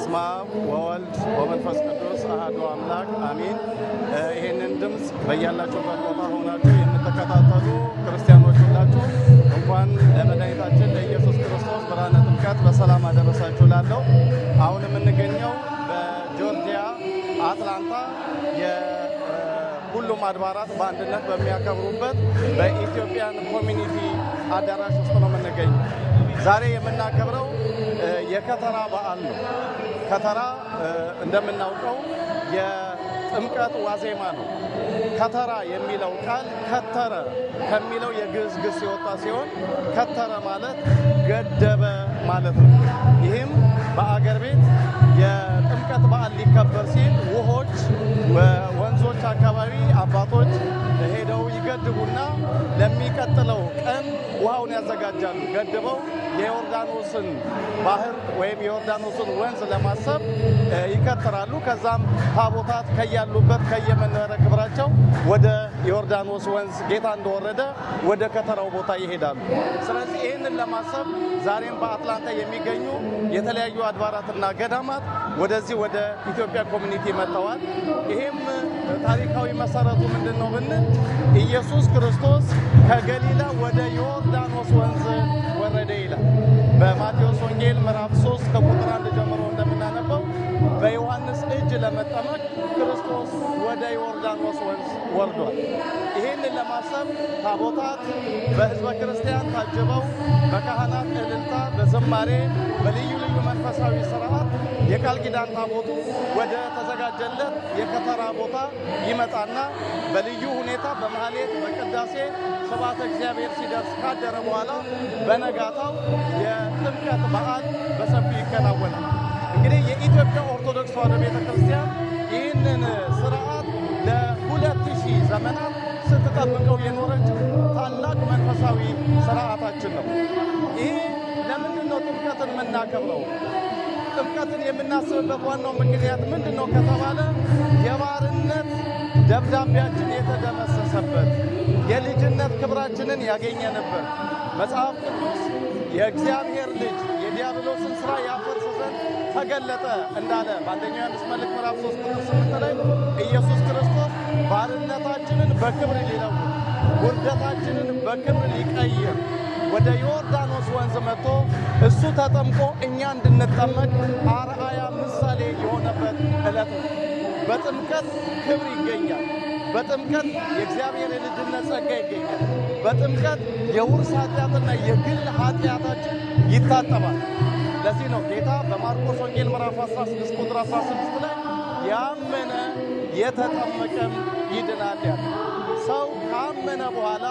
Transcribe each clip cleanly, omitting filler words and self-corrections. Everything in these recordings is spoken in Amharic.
በስመ አብ ወወልድ ወመንፈስ ቅዱስ አሐዱ አምላክ አሜን። ይህንን ድምፅ በያላችሁበት ቦታ ሆናችሁ የምትከታተሉ ክርስቲያኖች ሁላችሁ እንኳን ለመድኃኒታችን ለኢየሱስ ክርስቶስ ብርሃነ ጥምቀት በሰላም አደረሳችሁ ላለው አሁን የምንገኘው በጆርጂያ አትላንታ ሁሉም አድባራት በአንድነት በሚያከብሩበት በኢትዮጵያን ኮሚኒቲ አዳራሽ ውስጥ ነው የምንገኘው። ዛሬ የምናከብረው የከተራ በዓል ነው። ከተራ እንደምናውቀው የጥምቀት ዋዜማ ነው። ከተራ የሚለው ቃል ከተረ ከሚለው የግዕዝ ግስ የወጣ ሲሆን ከተረ ማለት ገደበ ማለት ነው። ይህም በአገር ቤት የጥምቀት በዓል ሊከበር ሲል ውሆች ወንዞች አካባቢ አባቶች ሄደው ይገድቡና ለሚቀጥለው ቀን ውሃውን ያዘጋጃሉ። ገድበው የዮርዳኖስን ባህር ወይም የዮርዳኖስን ወንዝ ለማሰብ ይከተራሉ። ከዛም ታቦታት ከያሉበት ከየመንበረ ክብራቸው ወደ ዮርዳኖስ ወንዝ ጌታ እንደወረደ ወደ ከተራው ቦታ ይሄዳሉ። ስለዚህ ይህንን ለማሰብ ዛሬም በአትላንታ የሚገኙ የተለያዩ አድባራትና ገዳማት ወደዚህ ወደ ኢትዮጵያ ኮሚኒቲ መጥተዋል። ይህም ታሪካዊ መሰረቱ ምንድን ነው ብንል ኢየሱስ ክርስቶስ ከገሊላ ወደ ዮርዳኖስ ወንዝ ወረደ ይላል። በማቴዎስ ወንጌል ምዕራፍ 3 ከቁጥር 1 ጀምሮ እንደምናነበው በዮሐንስ እጅ ለመጠመቅ ክርስቶስ ወደ ዮርዳኖስ ወንዝ ወርዷል። ይህንን ለማሰብ ታቦታት በሕዝበ ክርስቲያን ታጅበው በካህናት እልልታ፣ በዝማሬ፣ በልዩ ልዩ መንፈሳዊ ስርዓት የቃል ኪዳን ታቦቱ ወደ ተዘጋጀለት የከተራ ቦታ ይመጣና በልዩ ሁኔታ በማህሌት በቅዳሴ ስብሐተ እግዚአብሔር ሲደርስ ካደረ በኋላ በነጋታው የጥምቀት በዓል በሰፊው ይከናወናል። እንግዲህ የኢትዮጵያ ኦርቶዶክስ ተዋሕዶ ቤተክርስቲያን ይህንን ስርዓት ለ2000 ዘመናት ስትጠብቀው የኖረች ታላቅ መንፈሳዊ ስርዓታችን ነው። ይህ ለምንድን ነው ጥምቀትን የምናከብረው? ጥምቀትን የምናስብበት ዋናው ምክንያት ምንድን ነው ከተባለ የባርነት ደብዳቤያችን የተደመሰሰበት የልጅነት ክብራችንን ያገኘንበት መጽሐፍ ቅዱስ የእግዚአብሔር ልጅ የዲያብሎስን ሥራ ያፈርስ ዘንድ ተገለጠ እንዳለ በአንደኛ ዮሐንስ መልእክት ምዕራፍ 3 ቁጥር 8 ላይ ኢየሱስ ክርስቶስ ባርነታችንን በክብር ሊለውጥ ውርደታችንን በክብር ሊቀይር ወደ ዮርዳኖስ ወንዝ መጥቶ እሱ ተጠምቆ እኛ እንድንጠመቅ አርአያ ምሳሌ የሆነበት ዕለት ነው። በጥምቀት ክብር ይገኛል። በጥምቀት የእግዚአብሔር የልጅነት ጸጋ ይገኛል። በጥምቀት የውርስ ኃጢአትና የግል ኃጢአታችን ይታጠባል። ለዚህ ነው ጌታ በማርቆስ ወንጌል ምዕራፍ 16 ቁጥር 16 ላይ ያመነ የተጠመቀም ይድናል ያለ። ሰው ካመነ በኋላ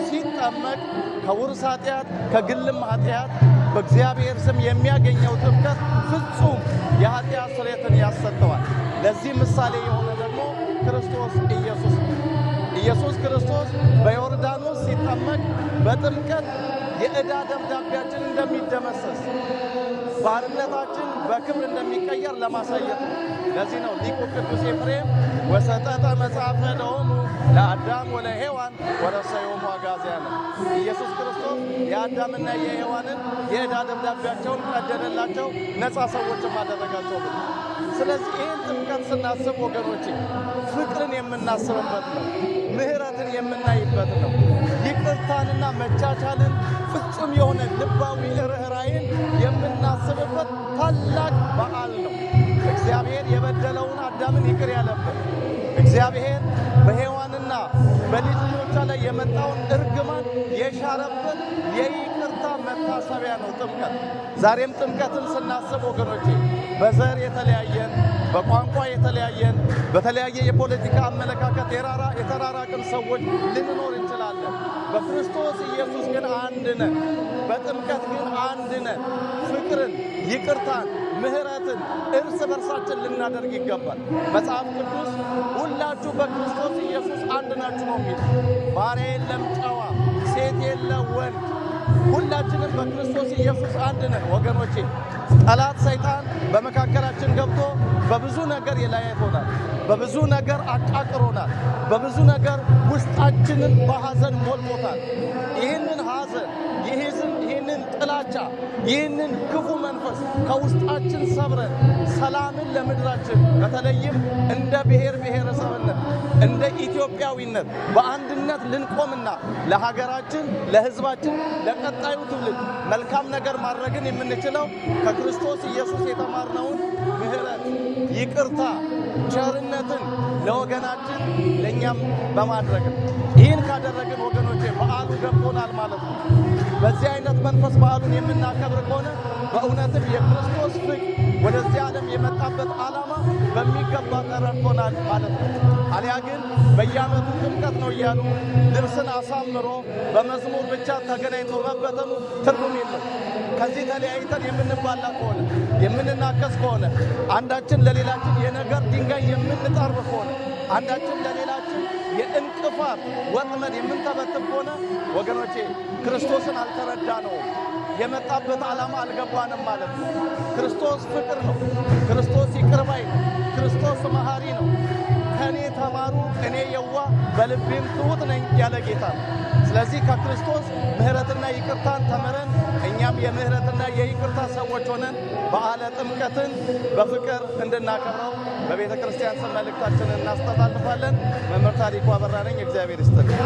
ሲጠመቅ ከውርስ ኃጢአት ከግልም ኃጢአት በእግዚአብሔር ስም የሚያገኘው ጥምቀት ፍጹም የኃጢአት ስርየትን ያሰጠዋል። ለዚህ ምሳሌ የሆነ ደግሞ ክርስቶስ ኢየሱስ ነው። ኢየሱስ ክርስቶስ በዮርዳኖስ ሲጠመቅ በጥምቀት የዕዳ ደብዳቤያችን እንደሚደመሰስ ባርነታችን በክብር እንደሚቀየር ለማሳየት ነው። ለዚህ ነው ሊቁ ቅዱስ ኤፍሬም ወሰጠጠ መጽሐፈ ለሆሙ ለአዳም ወለሔዋን ወረሰዮሙ አጋዝያነ። ኢየሱስ ክርስቶስ የአዳምና የሔዋንን የዕዳ ደብዳቤያቸውን ቀደደላቸው፣ ነፃ ሰዎችም አደረጋቸው ብሎ። ስለዚህ ይህን ጥምቀት ስናስብ ወገኖቼ ፍቅርን የምናስብበት ነው። ምሕረትን የምናይበት ነው። ይቅርታንና መቻቻልን ፍጹም የሆነ ልባዊ ርኅራኄን የምናስብበት ታላቅ በዓል ነው። እግዚአብሔር የበደለውን አዳምን ይቅር ያለበት፣ እግዚአብሔር በሔዋንና በልጅ ልጆቿ ላይ የመጣውን እርግማን የሻረበት የይቅርታ መታሰቢያ ነው ጥምቀት። ዛሬም ጥምቀትን ስናስብ ወገኖቼ በዘር የተለያየን፣ በቋንቋ የተለያየን፣ በተለያየ የፖለቲካ አመለካከት የተራራቅን ሰዎች ልንኖር እንችላለን። በክርስቶስ ኢየሱስ ግን አንድ ነን። በጥምቀት ግን አንድ ነን። ፍቅርን፣ ይቅርታን፣ ምሕረትን እርስ በርሳችን ልናደርግ ይገባል። መጽሐፍ ቅዱስ ሁላችሁ በክርስቶስ ኢየሱስ አንድ ናችሁ ነው የሚል። ባሪያ የለም ጨዋ፣ ሴት የለ ወንድ፣ ሁላችንም በክርስቶስ ኢየሱስ አንድ ነን ወገኖቼ። ጠላት ሰይጣን በመካከላችን ገብቶ በብዙ ነገር የለያይቶናል፣ በብዙ ነገር አቃቅሮናል፣ በብዙ ነገር ውስጣችንን በሐዘን ሞልቶታል። ይህንን ሐዘን ይህንን ጥላቻ ይህንን ክፉ መንፈስ ከውስጣችን ሰብረን ሰላምን ለምድራችን በተለይም እንደ ብሔር ብሔረሰብነት እንደ ኢትዮጵያዊነት በአንድነት ልንቆምና ለሀገራችን ለሕዝባችን ለቀጣዩ ትውልድ መልካም ነገር ማድረግን የምንችለው ከክርስቶስ ኢየሱስ የተማርነውን ምሕረት፣ ይቅርታ፣ ቸርነትን ለወገናችን ለኛም በማድረግ ይህን ካደረግን ወገኖቼ በዓሉ ገብቶናል ማለት ነው። በዚህ አይነት መንፈስ በዓሉን የምናከብር ከሆነ በእውነትም የክርስቶስ ፍቅር ወደዚህ ዓለም የመጣበት ዓላማ በሚገባ ተረድቶናል ማለት ነው። አሊያ ግን በየዓመቱ ጥምቀት ነው እያሉ ልብስን አሳምሮ በመዝሙር ብቻ ተገናኝቶ መበተኑ ትርጉም የለም። ከዚህ ተለያይተን የምንባላ ከሆነ የምንናከስ ከሆነ አንዳችን ለሌላችን የነገር ድንጋይ የምንጠርብ ከሆነ አንዳችን ለሌላችን የእንቅፋት ወጥመድ የምንተበትብ ከሆነ ወገኖቼ ክርስቶስን አልተረዳነውም። የመጣበት ዓላማ አልገባንም ማለት ነው። ክርስቶስ ፍቅር ነው። ክርስቶስ ይቅር ባይ ነው። ክርስቶስ መሐሪ ነው። ከኔ ተማሩ እኔ የዋህ በልቤም ትሑት ነኝ ያለ ጌታ ነው። ስለዚህ ከክርስቶስ ምሕረትና ይቅርታን ተምረን እኛም የምሕረትና የይቅርታ ሰዎች ሆነን በዓለ ጥምቀትን በፍቅር እንድናከብረው በቤተ ክርስቲያን ስም መልእክታችንን እናስተላልፋለን። መምህር ታሪኩ አበራ ነኝ። እግዚአብሔር ይስጥልኝ።